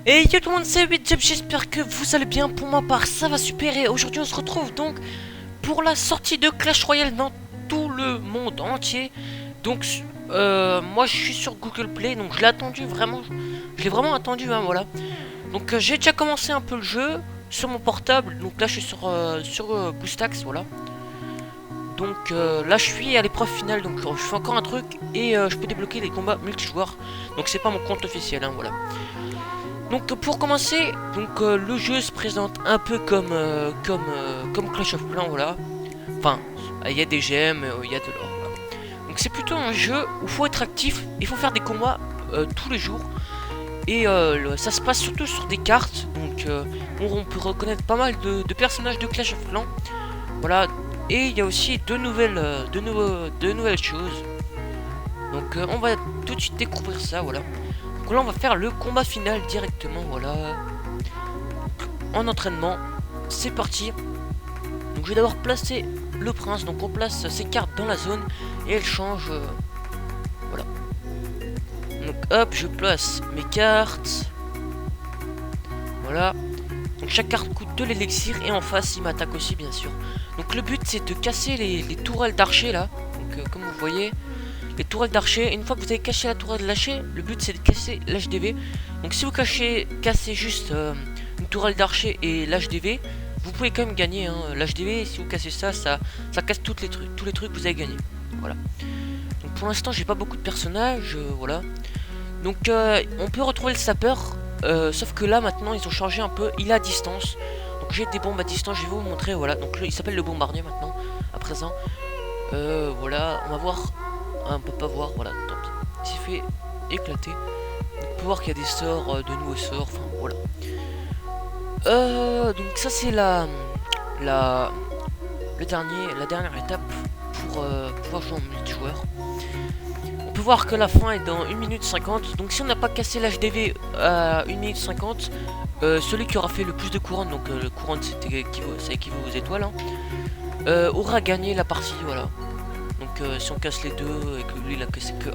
Et yo tout le monde, c'est 8, j'espère que vous allez bien. Pour ma part, ça va super. Et aujourd'hui, on se retrouve donc pour la sortie de Clash Royale dans tout le monde entier. Donc, moi je suis sur Google Play, donc je l'ai attendu vraiment. Je l'ai vraiment attendu, hein, voilà. Donc, j'ai déjà commencé un peu le jeu sur mon portable. Donc là, je suis sur Boostax, voilà. Donc là, je suis à l'épreuve finale. Donc, je fais encore un truc et je peux débloquer les combats multijoueurs. Donc, c'est pas mon compte officiel, hein, voilà. Donc pour commencer, donc le jeu se présente un peu comme Clash of Clans, voilà. Enfin, il y a des gemmes, il y a de l'or. Voilà. Donc c'est plutôt un jeu où il faut être actif, il faut faire des combats tous les jours. Et ça se passe surtout sur des cartes. Donc on peut reconnaître pas mal de personnages de Clash of Clans. Voilà. Et il y a aussi de nouvelles choses. Donc on va tout de suite découvrir ça, voilà. Donc là on va faire le combat final directement, voilà. En entraînement, c'est parti. Donc je vais d'abord placer le prince. Donc on place ses cartes dans la zone et elle change, voilà. Donc hop, je place mes cartes. Voilà. Donc chaque carte coûte de l'élixir et en face il m'attaque aussi, bien sûr. Donc le but c'est de casser les tourelles d'archer là. Donc comme vous voyez, les tourelles d'archer, une fois que vous avez caché la tourelle d'archer, le but c'est de casser l'HDV. Donc si vous cassez juste une tourelle d'archer et l'HDV, vous pouvez quand même gagner, hein. L'HDV, si vous cassez ça casse tous les trucs que vous avez gagné. Voilà. Donc pour l'instant j'ai pas beaucoup de personnages, voilà. Donc on peut retrouver le sapeur, sauf que là maintenant ils ont changé un peu, il est à distance. Donc j'ai des bombes à distance, je vais vous montrer, voilà. Donc il s'appelle le bombardier maintenant, à présent. Voilà, on va voir. On peut pas voir, voilà, tant pis. Il s'est fait éclater. On peut voir qu'il y a des sorts, de nouveaux sorts, enfin voilà. Donc ça c'est la dernière étape pour pouvoir jouer en multijoueur. On peut voir que la fin est dans 1 minute 50. Donc si on n'a pas cassé l'HDV à 1 minute 50, celui qui aura fait le plus de couronnes, donc le couronne ça équivaut aux étoiles, hein, aura gagné la partie, voilà. Donc si on casse les deux et que lui il a cassé que 1,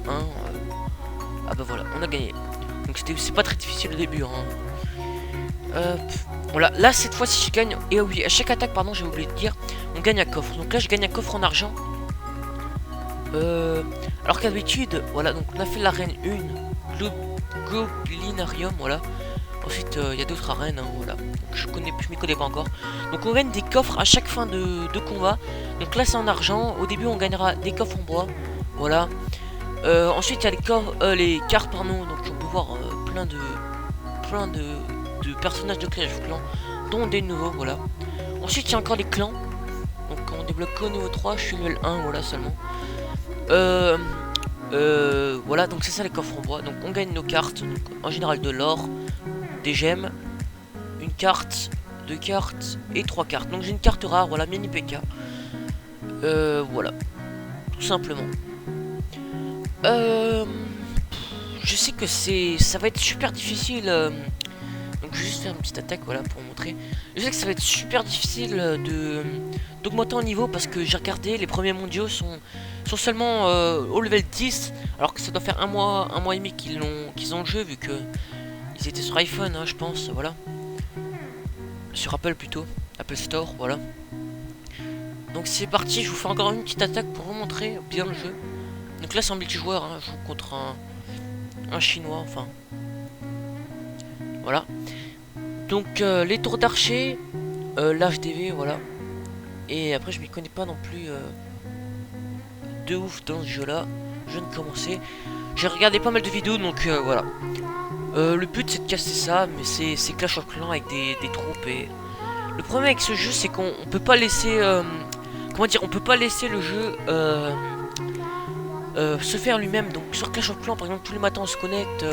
ah bah voilà, on a gagné. Donc c'est pas très difficile au début, hein. Voilà, là cette fois-ci je gagne. Et oui, à chaque attaque, pardon, j'ai oublié de dire, on gagne un coffre. Donc là je gagne un coffre en argent. Alors qu'à d'habitude, voilà, donc on a fait l'arène 1, Goblinarium, voilà. Ensuite il y a d'autres arènes, hein, voilà. Donc, je m'y connais pas encore. Donc on gagne des coffres à chaque fin de combat. Donc là c'est en argent, au début on gagnera des coffres en bois, voilà. Ensuite il y a les cartes, pardon, donc on peut voir plein de personnages de Clash of Clans, dont des nouveaux, voilà. Ensuite il y a encore les clans, donc on débloque au niveau 3, je suis level 1, voilà seulement. Voilà, donc c'est ça les coffres en bois. Donc on gagne nos cartes, donc, en général de l'or, des gemmes, une carte, 2 cartes et 3 cartes. Donc j'ai une carte rare, voilà, mini PK. Voilà, tout simplement. Je sais que ça va être super difficile. Donc je vais juste faire une petite attaque, voilà, pour vous montrer. Je sais que ça va être super difficile d'augmenter en niveau parce que j'ai regardé, les premiers mondiaux sont seulement au level 10, alors que ça doit faire un mois et demi qu'ils ont le jeu, vu que ils étaient sur iPhone, hein, je pense, voilà. Sur Apple plutôt, Apple Store, voilà. Donc c'est parti, je vous fais encore une petite attaque pour vous montrer bien le jeu. Donc là c'est en multijoueur, hein, je joue contre un chinois, enfin. Voilà. Donc les tours d'archer, l'HDV, voilà. Et après je m'y connais pas non plus de ouf dans ce jeu là. Je viens de commencer. J'ai regardé pas mal de vidéos, donc voilà. Le but c'est de casser ça, mais c'est Clash of Clans avec des troupes. Et le problème avec ce jeu c'est qu'on peut pas laisser comment dire, on peut pas laisser le jeu se faire lui-même. Donc sur Clash of Clans par exemple, tous les matins on se connecte,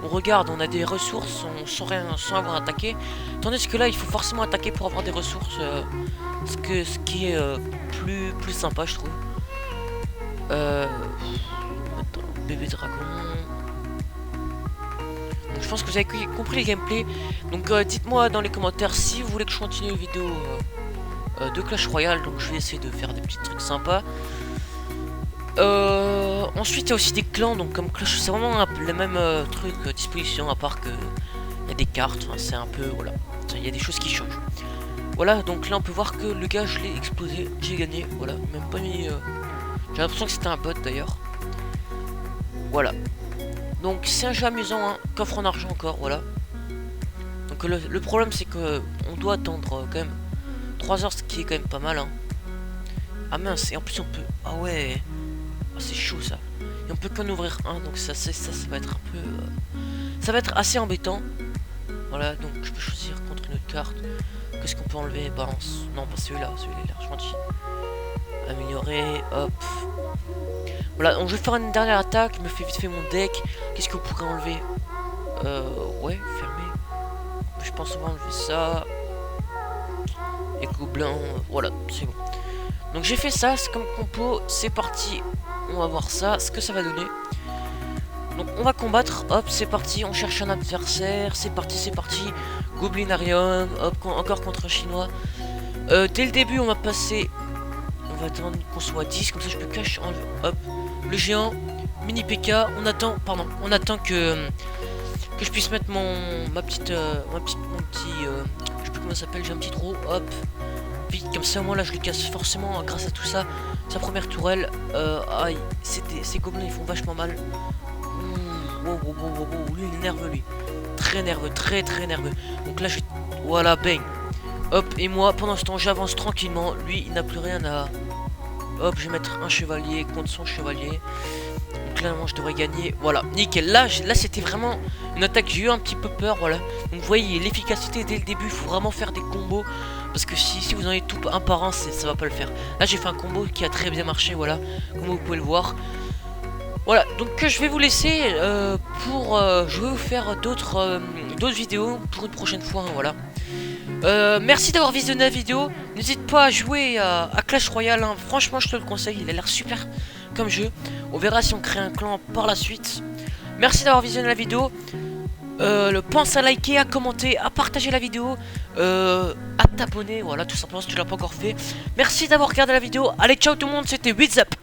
on regarde, on a des ressources sans avoir attaqué. Tandis que là il faut forcément attaquer pour avoir des ressources, ce qui est plus sympa, je trouve. Attends, bébé dragon. Donc je pense que vous avez compris les gameplays. Donc dites-moi dans les commentaires si vous voulez que je continue les vidéos de Clash Royale, donc je vais essayer de faire des petits trucs sympas. Ensuite il y a aussi des clans, donc comme Clash, c'est vraiment les mêmes trucs à disposition, à part que il y a des cartes, enfin, c'est un peu, voilà, il y a des choses qui changent. Voilà, donc là on peut voir que le gars je l'ai explosé, j'ai gagné, voilà, même pas mis... J'ai l'impression que c'était un bot d'ailleurs. Voilà. Donc c'est un jeu amusant, hein. Coffre en argent encore, voilà. Donc le problème c'est que on doit attendre quand même 3 heures, ce qui est quand même pas mal, hein. Ah mince, et en plus on peut... Ah ouais, ah, c'est chaud ça. Et on peut qu'en ouvrir un, donc ça va être un peu... Ça va être assez embêtant. Voilà, donc je peux choisir contre une autre carte. Qu'est-ce qu'on peut enlever? Balance. Non, pas celui-là, celui-là est largement dit. Améliorer, hop. Voilà, donc je vais faire une dernière attaque, je me fais vite fait mon deck. Qu'est-ce que vous pourrez enlever? Ouais, fermer. Je pense qu'on va enlever ça. Et gobelin, voilà, c'est bon. Donc j'ai fait ça, c'est comme compo, c'est parti. On va voir ça, ce que ça va donner. Donc on va combattre, hop, c'est parti, on cherche un adversaire, c'est parti, c'est parti. Goblinarium, hop, encore contre un chinois. Dès le début, on va passer... On va attendre qu'on soit 10, comme ça je peux cacher, hop, le géant, mini PK, on attend, pardon, on attend que je puisse mettre ma petite, je sais plus comment ça s'appelle, j'ai un petit trou, hop, vite, comme ça, moi là je le casse forcément grâce à tout ça. Sa première tourelle, aïe, ces gobelins ils font vachement mal. Wow, lui il est nerveux lui, très nerveux, très nerveux. Donc là je, voilà, bang, hop, et moi pendant ce temps j'avance tranquillement, lui il n'a plus rien à... Hop, je vais mettre un chevalier contre son chevalier. Donc là, je devrais gagner. Voilà, nickel. Là c'était vraiment une attaque. J'ai eu un petit peu peur. Voilà. Donc, vous voyez, l'efficacité dès le début. Il faut vraiment faire des combos. Parce que si vous en avez tout un par un, ça va pas le faire. Là, j'ai fait un combo qui a très bien marché. Voilà, comme vous pouvez le voir. Voilà, donc je vais vous laisser je vais vous faire d'autres vidéos pour une prochaine fois. Hein, voilà. Merci d'avoir visionné la vidéo. N'hésite pas à jouer à Clash Royale, hein. Franchement je te le conseille, il a l'air super comme jeu. On verra si on crée un clan par la suite. Merci d'avoir visionné la vidéo. Pense à liker, à commenter, à partager la vidéo, à t'abonner, voilà, tout simplement si tu l'as pas encore fait. Merci d'avoir regardé la vidéo. Allez, ciao tout le monde, c'était What's Up.